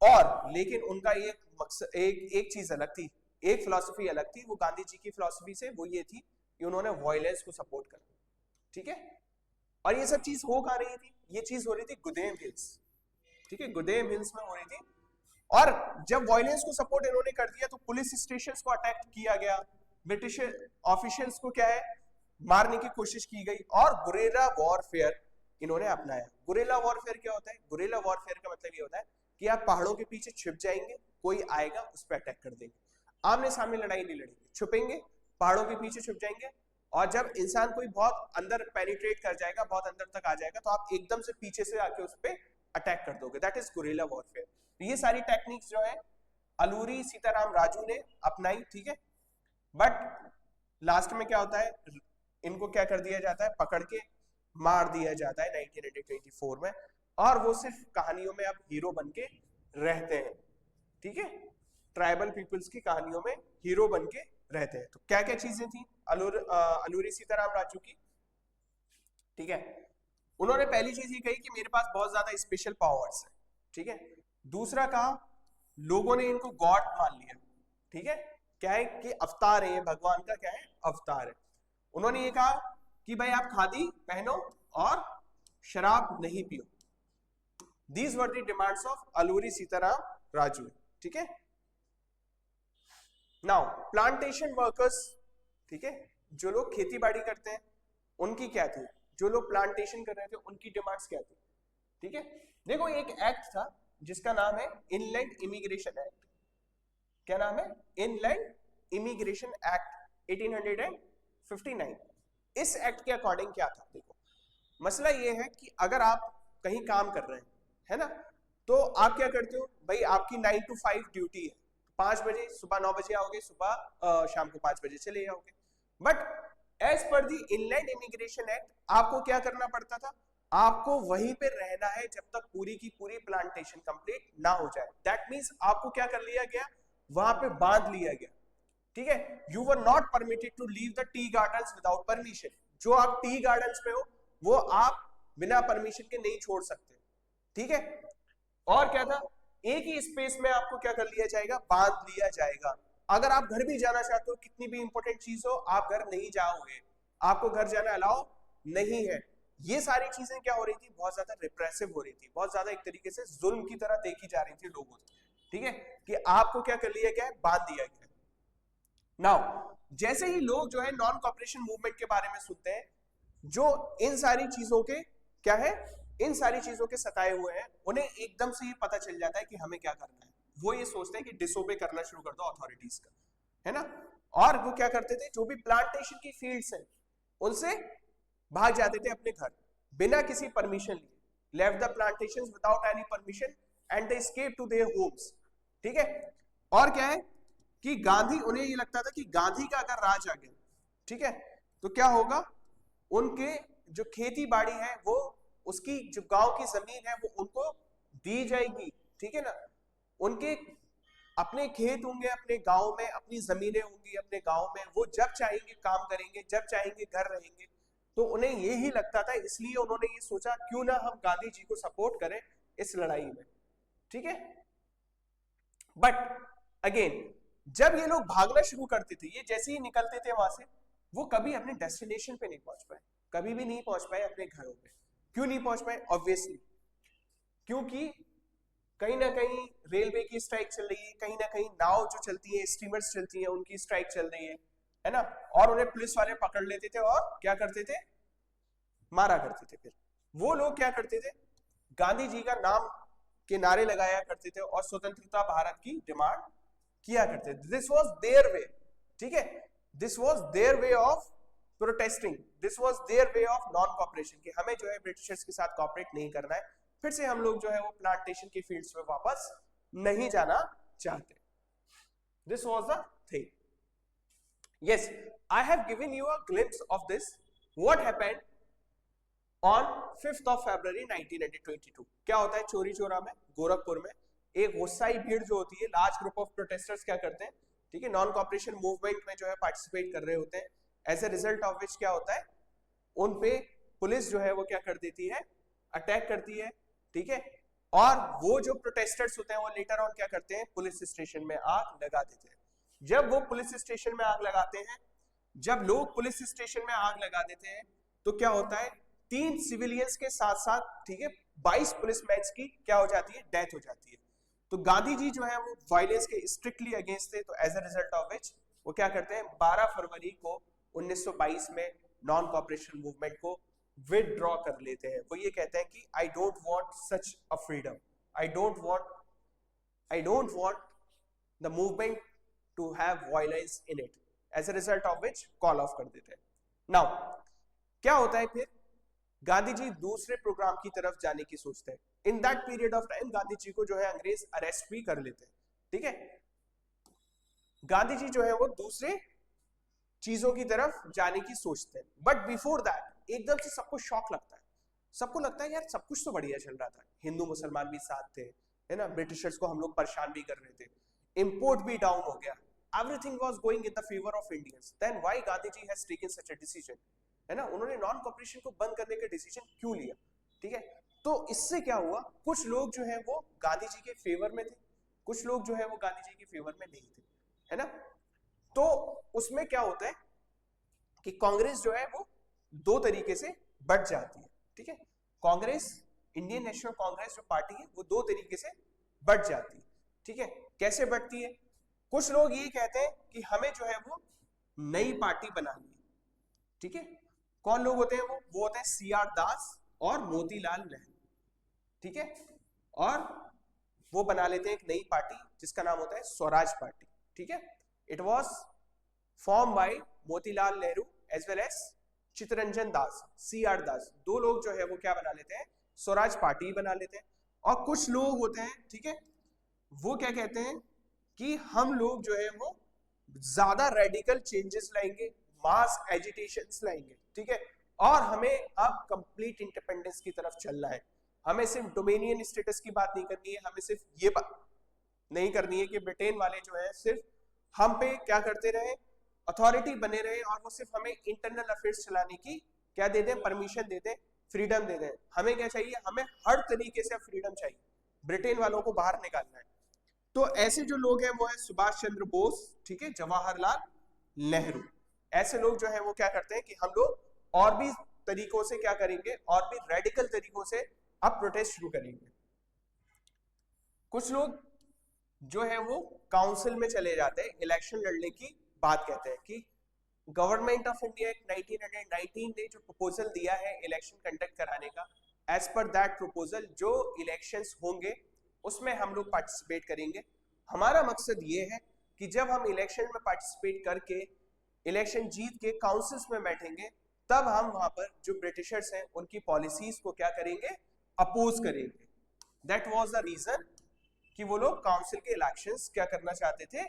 और लेकिन उनका एक मकसद, एक चीज अलग थी, एक फिलॉसफी अलग थी, वो गांधी जी की फिलॉसफी से, वो ये थी कि उन्होंने वायलेंस को सपोर्ट करा। ठीक है, और ये सब चीज हो कहां रही थी, ये चीज हो रही थी गुदेम हिल्स। ठीक है, गुदेम हिल्स में हो रही थी, और जब वायलेंस को सपोर्ट इन्होंने कर दिया तो पुलिस स्टेशंस को अटैक किया गया, ब्रिटिश ऑफिशियल्स को क्या है, मारने की कोशिश की गई, और गुरेला वॉरफेयर इन्होंने अपनाया। गुरेला वॉरफेयर क्या होता है, गुरेला वॉरफेयर का मतलब ये होता है कि आप पहाड़ों के पीछे छिप जाएंगे, कोई आएगा उस पर अटैक कर देंगे, आमने सामने लड़ाई नहीं लड़ेंगे, छुपेंगे, पहाड़ों के पीछे छुप जाएंगे, और जब इंसान कोई बहुत अंदर पेनिट्रेट कर जाएगा, बहुत अंदर तक आ जाएगा, तो आप एकदम से पीछे से आके उस पर अटैक कर दोगे, दैट इज गुरेला वॉरफेयर। ये सारी टेक्निक्स जो है अलूरी सीताराम राजू ने अपनाई। ठीक है, बट लास्ट में क्या होता है, इनको क्या कर दिया जाता है, पकड़ के मार दिया जाता है 1924 में, और वो सिर्फ कहानियों में अब हीरो बन के रहते हैं। ठीक है, ट्राइबल पीपल्स की कहानियों में हीरो बन के रहते हैं। तो क्या क्या चीजें थी अलूरी सीताराम राजू की। ठीक है, उन्होंने पहली चीज ये कही कि मेरे पास बहुत ज्यादा स्पेशल पावर्स है। ठीक है, दूसरा कहा लोगों ने इनको गॉड मान लिया। ठीक है, क्या है कि अवतार है, भगवान का क्या है, अवतार है। उन्होंने ये कहा कि भाई आप खादी पहनो और शराब नहीं पियो। These were the demands of Alluri Sitaram Raju. ठीक है, नाउ प्लांटेशन वर्कर्स, ठीक है, जो लोग खेती बाड़ी करते हैं उनकी क्या थी, जो लोग प्लांटेशन कर रहे थे उनकी डिमांड्स क्या थी। ठीक है, देखो एक एक्ट था जिसका नाम है इनलैंड इमिग्रेशन एक्ट। क्या नाम है, इनलैंड इमिग्रेशन एक्ट 1859। इस एक्ट के अकॉर्डिंग क्या था, देखो मसला ये है कि अगर आप कहीं काम कर रहे हैं, है ना, तो आप क्या करते हो भाई, आपकी 9 to 5 ड्यूटी है, 5 बजे सुबह 9 बजे आओगे, सुबह शाम को 5 बजे चले जाओगे। But as per the inland immigration act आपको क्या करना पड़ता था, आपको वहीं पे रहना है जब तक पूरी की पूरी प्लांटेशन कंप्लीट ना हो जाए। दैट मींस आपको क्या कर लिया गया, वहां पे बांध लिया गया। ठीक है, you were not permitted to leave the tea gardens without permission. जो आप टी गार्डन्स में हो वो आप बिना परमिशन के नहीं छोड़ सकते। ठीक है, और क्या था, एक ही स्पेस में आपको क्या कर लिया जाएगा, बांध लिया जाएगा। अगर आप घर भी जाना चाहते हो, कितनी भी इंपॉर्टेंट चीज हो, आप घर नहीं जाओगे, आपको घर जाना अलाउ नहीं है। ये सारी चीजें क्या हो रही थी, बहुत ज्यादा रिप्रेसिव हो रही थी, बहुत ज्यादा एक तरीके से जुल्म की तरह देखी जा रही थी लोगों से। ठीक है, कि आपको क्या कर लिया गया है, बांध दिया गया है। नाउ जैसे ही लोग जो है नॉन कॉपरेशन मूवमेंट के बारे में सुनते हैं, जो इन सारी चीजों के क्या है, इन सारी चीजों के सताए हुए हैं, उन्हें एकदम से ये पता चल जाता है कि हमें क्या करना है। वो ये सोचते हैं कि डिसोबे करना शुरू कर दो अथॉरिटीज का, है ना। और वो क्या करते थे, जो भी प्लांटेशन की फील्ड्स हैं उनसे भाग जाते थे अपने घर बिना किसी परमिशन लिए, left the plantations without any permission and they escape to their homes, ठीक है। और क्या है कि गांधी, उन्हें ये लगता था कि गांधी का अगर राज आ गया, ठीक है, तो क्या होगा, उनके जो खेती बाड़ी है वो, उसकी जो गांव की जमीन है वो उनको दी जाएगी, ठीक है ना। उनके अपने खेत होंगे अपने गांव में, अपनी जमीनें होंगी अपने गांव में, वो जब चाहेंगे काम करेंगे, जब चाहेंगे घर रहेंगे। तो उन्हें यही लगता था, इसलिए उन्होंने ये सोचा क्यों ना हम गांधी जी को सपोर्ट करें इस लड़ाई में, ठीक है। बट अगेन जब ये लोग भागना शुरू करते थे, ये जैसे ही निकलते थे वहां से, वो कभी अपने डेस्टिनेशन पे नहीं पहुंच पाए, कभी भी नहीं पहुंच पाए अपने घरों पे। क्यों नहीं पहुंच पाए? ऑब्वियसली क्योंकि कहीं ना कहीं रेलवे की स्ट्राइक चल रही है, कहीं ना कहीं नाव जो चलती है, स्टीमर्स चलती हैं, उनकी स्ट्राइक चल रही है ना। और उन्हें पुलिस वाले पकड़ लेते थे और क्या करते थे, मारा करते थे। फिर वो लोग क्या करते थे, गांधी जी का नाम के नारे लगाया करते थे और स्वतंत्रता भारत की डिमांड किया करते थे। दिस वाज देयर वे, ठीक है, this was their way of protesting, this was their way of non corporation, कि हमें जो है ब्रिटिशर्स के साथ कॉपरेट नहीं करना है, फिर से हम लोग जो है वो प्लांटेशन की फील्ड्स में वापस नहीं जाना चाहते। This was the thing. Yes, I have given you a glimpse of this what happened on 5th of February 1922। क्या होता है चोरी चौरा में, गोरखपुर में एक गुस्साई भीड़ जो होती है, लार्ज ग्रुप ऑफ प्रोटेस्टर्स क्या करते हैं, ठीक है, नॉन कॉपरेशन मूवमेंट में जो है पार्टिसिपेट कर रहे होते हैं। As a result of which क्या होता है, उन पे पुलिस जो है वो क्या कर देती है, अटैक करती है, ठीक है। और वो जो प्रोटेस्टर्स होते हैं वो लेटर ऑन क्या करते हैं, पुलिस स्टेशन में आग लगा देते हैं। जब वो पुलिस स्टेशन में आग लगाते हैं, जब लोग पुलिस स्टेशन में आग लगा देते हैं, तो क्या होता है, 3 सिविलियंस के साथ साथ, ठीक है, 22 पुलिसमैन की क्या हो जाती है, डेथ हो जाती है। तो गांधी जी जो है वो वायलेंस के स्ट्रिक्टली अगेंस्ट थे। तो as a result of which वो क्या करते हैं, 12 फरवरी को 1922 में नॉन कॉपरेशन मूवमेंट को विदड्रॉ कर लेते हैं। वो ये कहते हैं कि I don't want such a freedom, I don't want the movement to have violence in it. As a result of which call off कर देते हैं। नाउ क्या होता है, फिर गांधी जी दूसरे प्रोग्राम की तरफ जाने की सोचते हैं। In that period of time Gandhi ji को जो है अंग्रेज अरेस्ट भी कर लेते हैं, ठीक है। गांधी जी जो है वो दूसरे चीजों की तरफ जाने की सोचते हैं। बट बिफोर दैट एकदम से सबको शॉक लगता है, सबको लगता है यार सब कुछ तो बढ़िया चल रहा था, हिंदू मुसलमान भी साथ थे, है ना, ब्रिटिशर्स को हम लोग परेशान भी कर रहे थे, इंपोर्ट भी डाउन हो गया, everything was going in the favour of Indians. Then why Gandhi ji has taken such a decision, है ना, उन्होंने नॉन कॉपरेशन को बंद करने का डिसीजन क्यों लिया, ठीक है। तो इससे क्या हुआ, कुछ लोग जो है वो गांधी जी के फेवर में थे, कुछ लोग जो है वो गांधी जी के फेवर में नहीं थे, है ना। तो उसमें क्या होता है कि कांग्रेस जो है वो 2 तरीके से बढ़ जाती है, ठीक है। कांग्रेस, इंडियन नेशनल कांग्रेस जो पार्टी है वो 2 तरीके से बढ़ जाती है, ठीक है। कैसे बढ़ती है, कुछ लोग ये कहते हैं कि हमें जो है वो नई पार्टी बनानी है, ठीक है। कौन लोग होते हैं वो होते हैं सीआर दास और मोतीलाल नेहरू, ठीक है। और वो बना लेते हैं एक नई पार्टी जिसका नाम होता है स्वराज पार्टी, ठीक है। It was form by Motilal Nehru as well as Chittaranjan Das, CR Das, 2 लोग जो है वो क्या बना लेते हैं, स्वराज पार्टी बना लेते हैं। और कुछ लोग होते हैं, ठीक है, वो क्या कहते हैं कि हम लोग जो है वो ज्यादा रेडिकल चेंजेस लाएंगे, मास एजिटेशंस लाएंगे, ठीक है। और हमें अब कंप्लीट इंडिपेंडेंस की तरफ चलना है, हमें सिर्फ डोमिनियन स्टेटस की बात नहीं करनी है, हमें सिर्फ ये बात नहीं करनी है कि ब्रिटेन वाले जो है सिर्फ हम पे क्या करते रहे, अथॉरिटी बने रहे, और वो सिर्फ हमें इंटरनल अफेयर्स चलाने की क्या दे दें, परमिशन दे दें, फ्रीडम दे दें। हमें क्या चाहिए, हमें हर तरीके से फ्रीडम चाहिए, ब्रिटेन वालों को बाहर निकालना है। तो ऐसे जो लोग हैं वो है सुभाष चंद्र बोस, ठीक है, जवाहरलाल नेहरू। ऐसे लोग जो है वो क्या करते हैं कि हम लोग और भी तरीकों से क्या करेंगे, और भी रेडिकल तरीकों से अब प्रोटेस्ट शुरू करेंगे। कुछ लोग जो है वो काउंसिल में चले जाते हैं, इलेक्शन लड़ने की बात कहते हैं कि गवर्नमेंट ऑफ इंडिया 1919 ने जो प्रपोजल दिया है इलेक्शन कंडक्ट कराने का, एज पर दैट प्रपोजल जो इलेक्शंस होंगे उसमें हम लोग पार्टिसिपेट करेंगे। हमारा मकसद ये है कि जब हम इलेक्शन में पार्टिसिपेट करके इलेक्शन जीत के काउंसिल्स में बैठेंगे, तब हम वहां पर जो ब्रिटिशर्स हैं उनकी पॉलिसीज को क्या करेंगे, अपोज करेंगे। दैट वाज द रीजन कि वो लोग काउंसिल के इलेक्शंस क्या करना चाहते थे,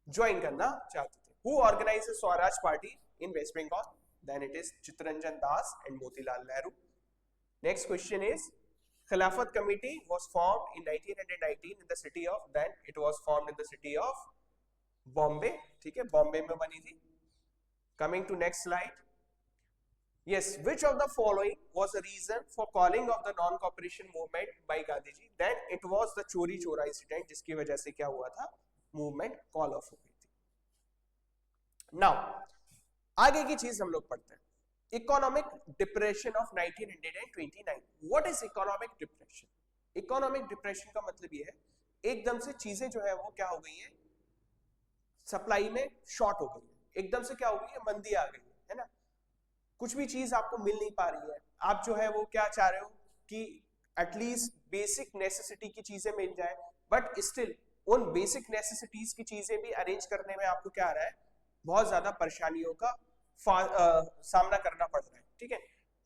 ज्वाइन करना चाहते थे। Who organized the Swaraj Party in West Bengal? Then it is Chittaranjan Das and Motilal Nehru. Next question is, Khilafat Committee was formed in 1919 in the city of, then it was formed in the city of Bombay. ठीक है, बॉम्बे में बनी थी। Coming to next slide. Yes, which of the following was the reason for calling of the non-cooperation movement by Gandhi ji? Then it was the चोरी चोरा incident, जिसकी वजह से क्या हुआ था, movement call off हो गई थी। नाउ आगे की चीज हम लोग पढ़ते हैं, economic depression of 1929। What is economic depression? Economic depression का मतलब ये है एकदम से चीजें जो है वो क्या हो गई है, सप्लाई में शॉर्ट हो गई है, एकदम से क्या हो गई है, मंदी आ गई है ना। कुछ भी चीज आपको मिल नहीं पा रही है, आप जो है वो क्या चाह रहे हो कि एटलीस्ट बेसिक नेसेसिटी की चीजें मिल जाए, बट स्टिल उन बेसिक नेसेसिटीज की चीजें भी अरेंज करने में आपको क्या आ रहा है, बहुत ज्यादा परेशानियों का सामना करना पड़ रहा है। ठीक है,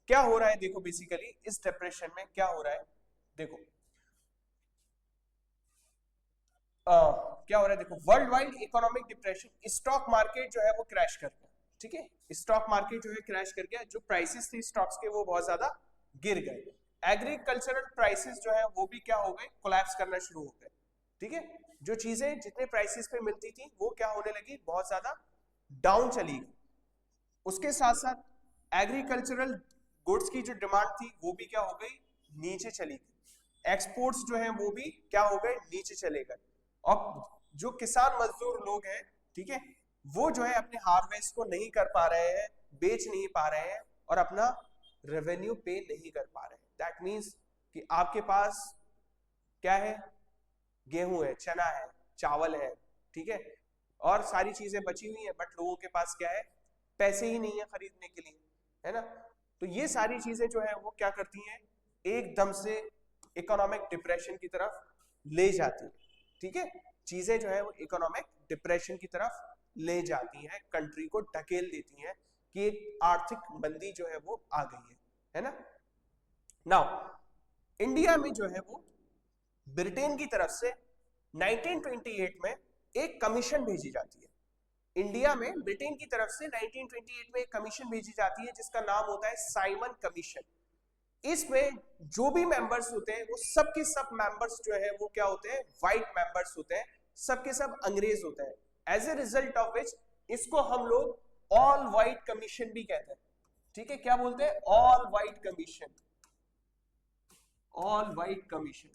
क्या हो रहा है, देखो बेसिकली इस डिप्रेशन में क्या हो रहा है, देखो क्या हो रहा है, देखो world wide economic depression, stock market जो है वो क्रैश कर गया। ठीक है, स्टॉक मार्केट जो है क्रैश कर गया, जो प्राइसेस थे स्टॉक्स के वो बहुत ज्यादा गिर गए। एग्रीकल्चरल प्राइसेस जो है वो भी क्या हो गए, कोलैप्स करना शुरू हो गए। ठीक है, जो चीजें जितने प्राइसेस पे मिलती थी वो क्या होने लगी, बहुत ज्यादा डाउन चली गई। उसके साथ साथ एग्रीकल्चरल गुड्स की जो डिमांड थी वो भी क्या हो गई, नीचे चली गई। एक्सपोर्ट्स जो है वो भी क्या हो गए, नीचे चले गए। और जो किसान मजदूर लोग हैं, ठीक है, वो जो है अपने हार्वेस्ट को नहीं कर पा रहे हैं, बेच नहीं पा रहे हैं और अपना रेवेन्यू पे नहीं कर पा रहे हैं। दैट मीन्स कि आपके पास क्या है, गेहूं है, चना है, चावल है, ठीक है, और सारी चीजें बची हुई हैं, बट लोगों के पास क्या है, पैसे ही नहीं है खरीदने के लिए, है ना। तो ये सारी चीजें जो है वो क्या करती हैं, एकदम से इकोनॉमिक डिप्रेशन की तरफ ले जाती है। ठीक है, चीजें जो है वो इकोनॉमिक डिप्रेशन की तरफ ले जाती हैं, कंट्री को ढकेल देती हैं कि एक आर्थिक मंदी जो है वो आ गई है ना। नाउ इंडिया में जो है वो ब्रिटेन की तरफ से 1928 में एक कमीशन भेजी जाती है। इंडिया में ब्रिटेन की तरफ से 1928 में एक कमीशन भेजी जाती है जिसका नाम होता है साइमन कमीशन। इसमें जो भी मेंबर्स होते हैं वो सब के सब मेंबर्स जो है वो क्या होते हैं, व्हाइट मेंबर्स होते हैं, सब के सब अंग्रेज होते हैं। As a result of which इसको हम लोग ऑल व्हाइट कमीशन भी कहते हैं। ठीक है, क्या बोलते हैं, all white commission, all white commission.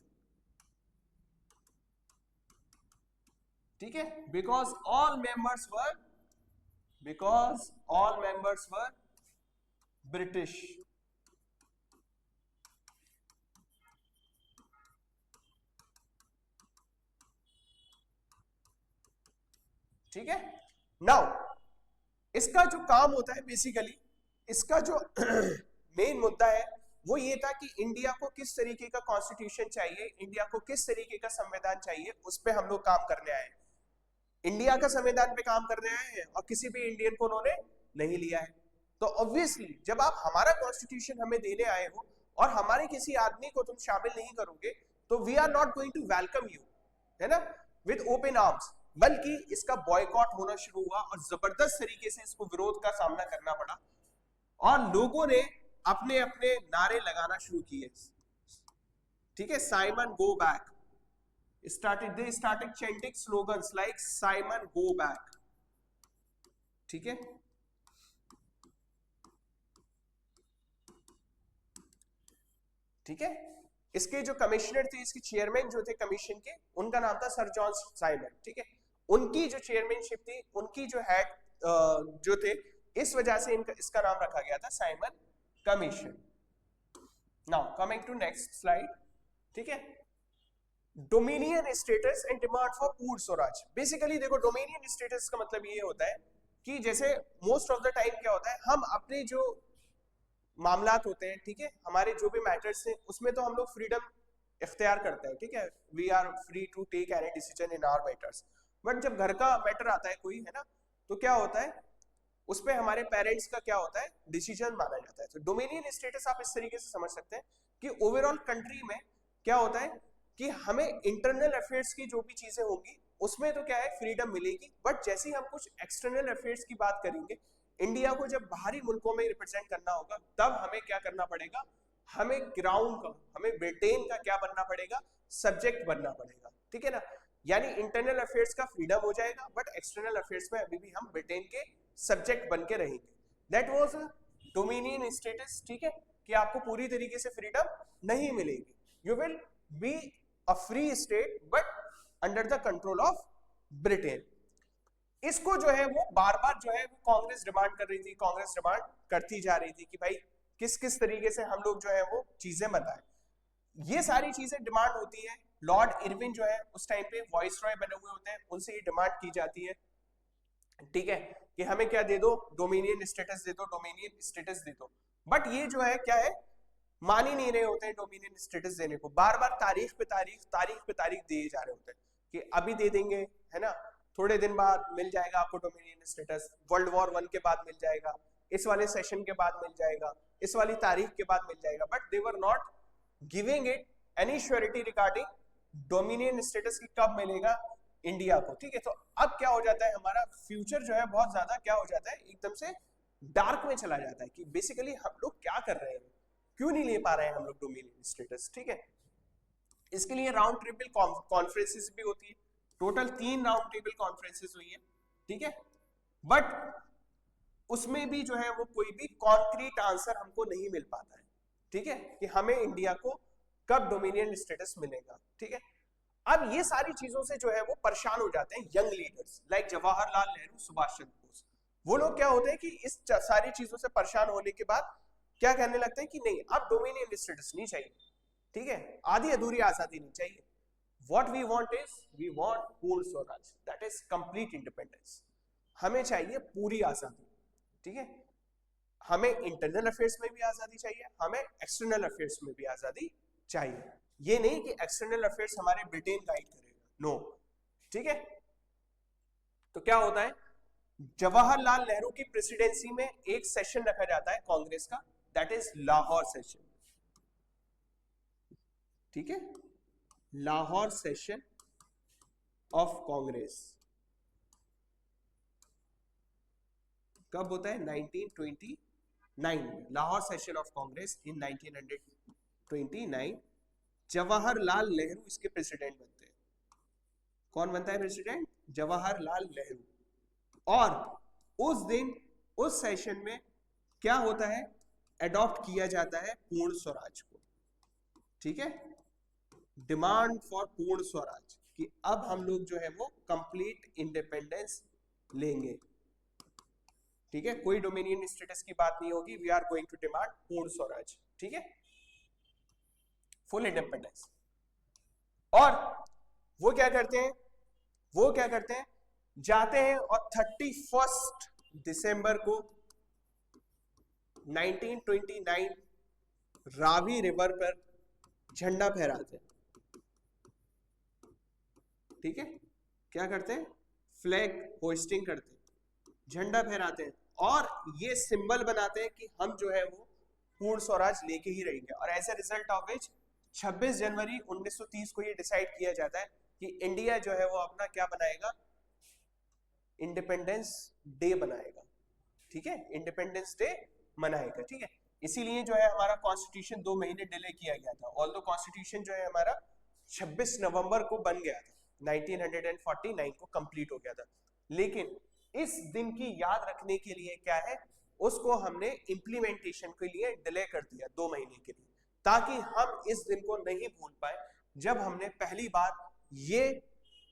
ठीक है, because all members were British. ठीक है, नाउ इसका जो काम होता है बेसिकली, इसका जो मेन मुद्दा है वो ये था कि इंडिया को किस तरीके का कॉन्स्टिट्यूशन चाहिए, इंडिया को किस तरीके का संविधान चाहिए, उस पर हम लोग काम करने आए। इंडिया का संविधान पे काम करने आए हैं और किसी भी इंडियन को उन्होंने नहीं लिया है। तो ऑब्वियसली जब आप हमारा कॉन्स्टिट्यूशन हमें देने आए हो और हमारे किसी आदमी को तुम शामिल नहीं करोगे, तो we are not going to welcome you, है ना, विद ओपन आर्म्स, बल्कि इसका बॉयकॉट होना शुरू हुआ और जबरदस्त तरीके से इसको विरोध का सामना करना पड़ा और लोगों ने अपने अपने नारे लगाना शुरू किए। ठीक है, Simon go back, they started chanting slogans like Simon go back। ठीक है, ठीक है, इसके जो कमिश्नर थे, इसके चेयरमैन जो थे कमीशन के, उनका नाम था सर जॉन साइमन। ठीक है, उनकी जो चेयरमैनशिप थी, उनकी जो हेड जो थे, इस वजह से इसका नाम रखा गया था Simon commission. Now coming to next slide. ठीक है, dominion status and demand for Purna Swaraj. Basically देखो, डोमिनियन स्टेटस का मतलब ये होता है कि जैसे मोस्ट ऑफ द टाइम क्या होता है, हम अपने जो मामलात होते हैं, ठीक है, हमारे जो भी मैटर्स हैं उसमें तो हम लोग फ्रीडम इख्तियार करते हैं, ठीक है, we are free to take any decision in our matters. But जब घर का मैटर आता है कोई, है ना, तो क्या होता है, उस पे हमारे पेरेंट्स का क्या होता है, डिसीजन माना जाता है। तो डोमिनियन स्टेटस आप इस तरीके से समझ सकते हैं कि ओवरऑल कंट्री में क्या होता है कि हमें इंटरनल अफेयर्स की जो भी चीजें होंगी उसमें तो क्या है, फ्रीडम मिलेगी, बट जैसे ही हम कुछ एक्सटर्नल अफेयर्स की बात करेंगे, इंडिया को जब बाहरी मुल्कों में रिप्रेजेंट करना होगा, तब हमें क्या करना पड़ेगा, हमें ग्राउंड का, हमें ब्रिटेन का क्या बनना पड़ेगा, सब्जेक्ट बनना पड़ेगा, ठीक है ना। यानी इंटरनल अफेयर्स का फ्रीडम हो जाएगा, बट एक्सटर्नल अफेयर्स में अभी भी हम ब्रिटेन के सब्जेक्ट बन के रहेंगे। दैट वाज डोमिनियन स्टेटस, ठीक है, कि आपको पूरी तरीके से फ्रीडम नहीं मिलेगी, you will be a free state but under the control of Britain. इसको जो है वो बार बार जो है वो कांग्रेस डिमांड कर रही थी, कांग्रेस डिमांड करती जा रही थी कि भाई किस किस तरीके से हम लोग जो है वो चीजें बताएं। ये सारी चीजें डिमांड होती है, लॉर्ड इरविन जो है उस टाइम पे वॉइस रॉय बने हुए होते हैं, उनसे ये डिमांड की जाती है, ठीक है, कि हमें क्या दे दो, डोमिनियन स्टेटस दे दो, डोमिनियन स्टेटस दे दो। बट ये जो है क्या है, मान ही नहीं रहे होते हैं डोमिनियन स्टेटस देने को, बार बार तारीख पे तारीख दिए जा रहे होते हैं कि अभी दे देंगे, है ना, थोड़े दिन बाद मिल जाएगा आपको डोमिनियन स्टेटस, वर्ल्ड वॉर 1 के बाद मिल जाएगा, इस वाले सेशन के बाद मिल जाएगा, इस वाली तारीख के बाद मिल जाएगा, but they were not giving it any surety regarding dominion status की कब मिलेगा इंडिया को, ठीक है। तो अब क्या हो जाता है, हमारा फ्यूचर जो है बहुत ज्यादा क्या हो जाता है, एकदम से डार्क में चला जाता है कि बेसिकली हम लोग क्या कर रहे हैं, क्यों नहीं ले पा रहे हैं हम लोग डोमिनियन स्टेटस, ठीक है। इसके लिए राउंड टेबल कॉन्फ्रेंसेस भी होती है, टोटल 3 राउंड टेबल कॉन्फ्रेंसेस हुई है, ठीक है, बट उसमें भी जो है वो कोई भी कॉन्क्रीट आंसर हमको नहीं मिल पाता है, ठीक है, कि हमें इंडिया को कब डोमिनियन स्टेटस मिलेगा, ठीक है। अब ये सारी चीजों से जो है वो परेशान हो जाते हैं young leaders like Jawaharlal Nehru, Subhash Chandra Bose. वो लोग क्या होते हैं कि इस सारी चीजों से परेशान होने के बाद क्या कहने लगते हैं कि नहीं, अब डोमिनियन स्टेटस नहीं चाहिए, ठीक है, आधी अधूरी आजादी नहीं चाहिए। What we want is we want पूर्ण Swaraj, that is complete independence। हमें चाहिए पूरी आजादी, ठीक है, हमें इंटरनल अफेयर्स में भी आजादी चाहिए, हमें एक्सटर्नल अफेयर्स में भी आजादी चाहिए। ये नहीं कि एक्सटर्नल अफेयर्स हमारे ब्रिटेन गाइड करेगा, नो, ठीक है। तो क्या होता है, जवाहरलाल नेहरू की प्रेसिडेंसी में एक सेशन रखा जाता है कांग्रेस का, दैट इज लाहौर सेशन, ठीक है, लाहौर सेशन ऑफ कांग्रेस कब होता है, 1929, लाहौर सेशन ऑफ कांग्रेस इन 1929। जवाहरलाल नेहरू इसके प्रेसिडेंट बनते हैं। कौन बनता है प्रेसिडेंट, जवाहरलाल नेहरू। और उस दिन उस सेशन में क्या होता है, एडॉप्ट किया जाता है पूर्ण स्वराज को, ठीक है, डिमांड फॉर पूर्ण स्वराज, कि अब हम लोग जो है वो कंप्लीट इंडिपेंडेंस लेंगे, ठीक है, कोई डोमिनियन स्टेटस की बात नहीं होगी, we are going to demand Purna Swaraj, ठीक है, फुल इंडिपेंडेंस। और वो क्या करते हैं, वो क्या करते हैं, जाते हैं और 31 दिसंबर को 1929 रावी रिवर पर झंडा फहराते हैं, ठीक है, क्या करते हैं, फ्लैग होस्टिंग करते हैं, झंडा फहराते हैं, और ये सिंबल बनाते हैं कि हम जो है वो पूर्ण स्वराज लेके ही रहेंगे। और as a result of which 26 जनवरी 1930 को ये डिसाइड किया जाता है कि इंडिया जो है वो अपना क्या बनाएगा, इंडिपेंडेंस डे बनाएगा, ठीक है, इंडिपेंडेंस डे मनाएगा, ठीक है। इसीलिए जो है हमारा कॉन्स्टिट्यूशन 2 महीने डिले किया गया था, ऑल्दो कॉन्स्टिट्यूशन जो है हमारा 26 नवंबर को बन गया था, 1949 को कंप्लीट हो गया था, लेकिन इस दिन की याद रखने के लिए क्या है, उसको हमने इंप्लीमेंटेशन के लिए डिले कर दिया 2 महीने के लिए, ताकि हम इस दिन को नहीं भूल पाए जब हमने पहली बार ये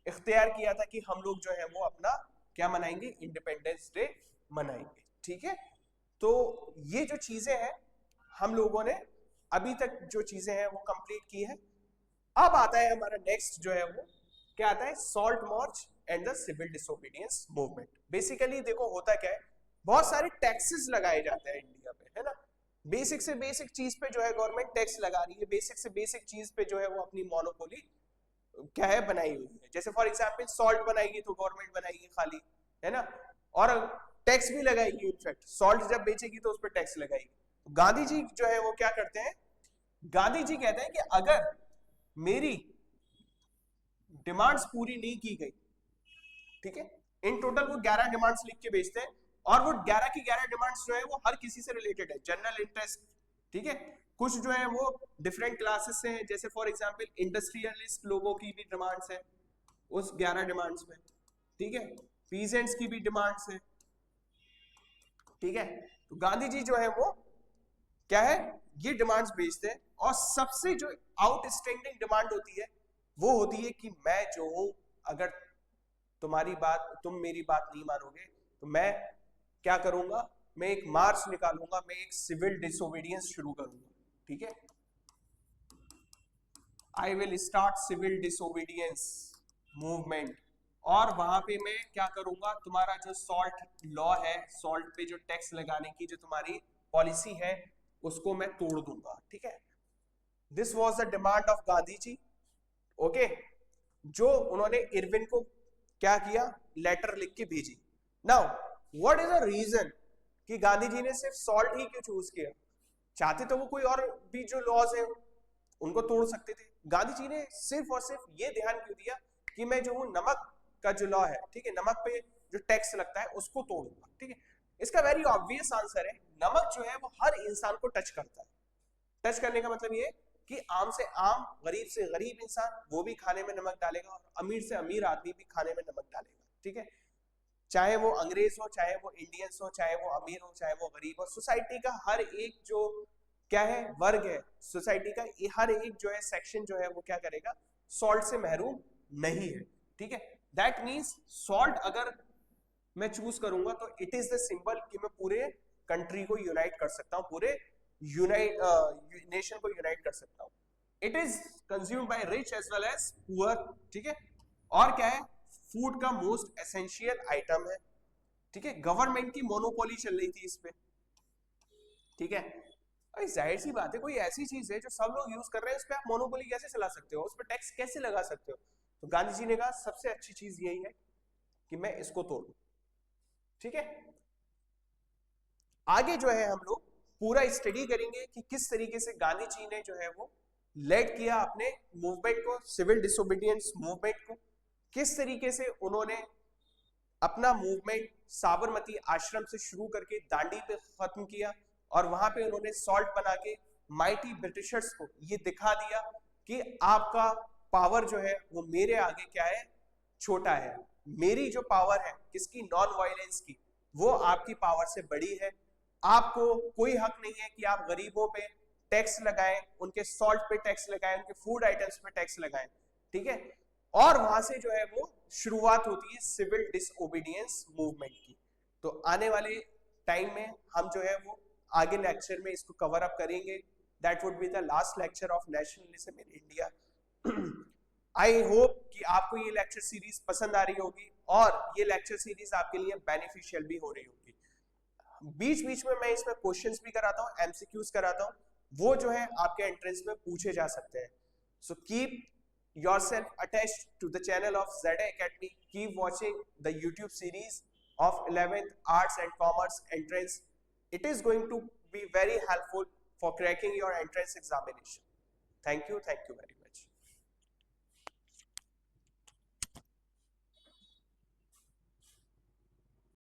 इख्तियार किया था कि हम लोग जो है वो अपना क्या मनाएंगे, इंडिपेंडेंस डे मनाएंगे, ठीक है। तो ये जो चीजें हैं हम लोगों ने अभी तक जो चीजें हैं वो कंप्लीट की है। अब आता है हमारा नेक्स्ट जो है वो क्या आता है, salt march and the civil disobedience movement. Basically देखो होता क्या है, बहुत सारे टैक्सेस लगाए जाते हैं इंडिया में, है ना। बेसिक से बेसिक चीज पे जो है गवर्नमेंट टैक्स लगा रही है, बेसिक से बेसिक चीज पे जो है वो अपनी मोनोपोली क्या है बनाई हुई है। जैसे फॉर एग्जांपल सॉल्ट बनाएगी तो गवर्नमेंट बनाएगी खाली, है ना, और टैक्स भी लगाएगी। इनफैक्ट सॉल्ट जब बेचेगी तो उस पर टैक्स लगाएगी। तो गांधी जी जो है वो क्या करते हैं, गांधी जी कहते हैं कि अगर मेरी डिमांड्स पूरी नहीं की गई, ठीक है, इन टोटल वो 11 डिमांड्स लिख के भेजते हैं, और वो 11 की 11 डिमांड्स जो है वो हर किसी से रिलेटेड है, जनरल इंटरेस्ट, ठीक है। कुछ जो है वो डिफरेंट क्लासेस से हैं, जैसे फॉर एग्जांपल इंडस्ट्रियलिस्ट लोगों की भी डिमांड्स है उस 11 डिमांड्स में, ठीक है, पीजेंट्स की भी डिमांड्स है, ठीक है। तो गांधी जी जो है वो क्या है, ये डिमांड्स भेजते हैं, और सबसे जो आउटस्टैंडिंग डिमांड होती है वो होती है कि मैं जो हूं, अगर तुम मेरी बात नहीं मानोगे तो मैं क्या करूंगा, मैं एक मार्च निकालूंगा, मैं एक सिविल डिसोबीडियंस शुरू करूंगा, ठीक है। I will start civil disobedience movement, और वहां पे मैं क्या करूंगा, तुम्हारा जो सॉल्ट लॉ है, सॉल्ट पे जो टैक्स लगाने की जो तुम्हारी पॉलिसी है उसको मैं तोड़ दूंगा, ठीक है। This was the demand of Gandhi ji, okay, जो उन्होंने इरविन को क्या किया, लेटर लिख के भेजी। Now what is the reason कि गांधी जी ने सिर्फ सॉल्ट ही क्यों चूज किया, चाहते तो वो कोई और भी जो लॉज है उनको तोड़ सकते थे। गांधी जी ने सिर्फ और सिर्फ ये ध्यान क्यों दिया कि मैं जो हूं नमक का जो लॉ है, ठीक है, नमक पे जो टैक्स लगता है उसको तोड़ूंगा, ठीक है। इसका वेरी ऑब्वियस आंसर है, नमक जो है वो हर इंसान को टच करता है। टच करने का मतलब ये कि आम से आम, गरीब से गरीब इंसान वो भी खाने में नमक डालेगा, और अमीर से अमीर आदमी भी खाने में नमक डालेगा, ठीक है। चाहे वो अंग्रेज हो, चाहे वो इंडियंस हो, चाहे वो अमीर हो, चाहे वो गरीब हो, सोसाइटी का हर एक जो क्या है वर्ग है, सोसाइटी का हर एक जो है सेक्शन जो है वो क्या करेगा, सॉल्ट से महरूम नहीं है, ठीक है। दैट मीन्स सॉल्ट अगर मैं चूज करूंगा तो इट इज द सिंबल कि मैं पूरे कंट्री को यूनाइट कर सकता हूं, पूरे नेशन को यूनाइट कर सकता हूं। It is consumed by rich as well as poor, ठीक है। और क्या है, फूड का मोस्ट एसेंशियल आइटम है, ठीक है। गवर्नमेंट की मोनोपोली चल रही थी इस पे, ठीक है। अरे जाहिर सी बात है, कोई ऐसी चीज है जो सब लोग यूज कर रहे हैं, उस पर आप मोनोपोली कैसे चला सकते हो, उस पर टैक्स कैसे लगा सकते हो। तो गांधी जी ने कहा सबसे अच्छी चीज यही है कि मैं इसको तोड़ूं, ठीक है। आगे जो है हम लोग पूरा स्टडी करेंगे कि किस तरीके से गांधी जी ने जो है वो लेड किया अपने मूवमेंट को, सिविल डिसोबीडियंस मूवमेंट को, किस तरीके से उन्होंने अपना मूवमेंट साबरमती आश्रम से शुरू करके दांडी पे खत्म किया, और वहां पे उन्होंने सॉल्ट बना के माइटी ब्रिटिशर्स को ये दिखा दिया कि आपका पावर जो है वो मेरे आगे क्या है, छोटा है। मेरी जो पावर है किसकी, नॉन वायलेंस की, वो आपकी पावर से बड़ी है। आपको कोई हक नहीं है कि आप गरीबों पे टैक्स लगाएं, उनके सॉल्ट पे टैक्स लगाएं, उनके फूड आइटम्स पे टैक्स लगाएं, ठीक है। और वहां से जो है वो शुरुआत होती है सिविल डिसओबीडियंस मूवमेंट की। तो आने वाले टाइम में हम जो है वो आगे लेक्चर में इसको कवर अप करेंगे। That would be the last lecture of nationalism in India. I hope कि आपको ये लेक्चर सीरीज पसंद आ रही होगी, और ये लेक्चर सीरीज आपके लिए बेनिफिशियल भी हो रही होगी। बीच बीच में मैं इसमें क्वेश्चंस भी कराता हूँ, एमसीक्यूज कराता हूँ, वो जो है आपके एंट्रेंस में पूछे जा सकते हैं। So keep yourself attached to the channel of ZA Academy. Keep watching the YouTube series of 11th Arts and Commerce entrance. It is going to be very helpful for cracking your entrance examination. Thank you very much.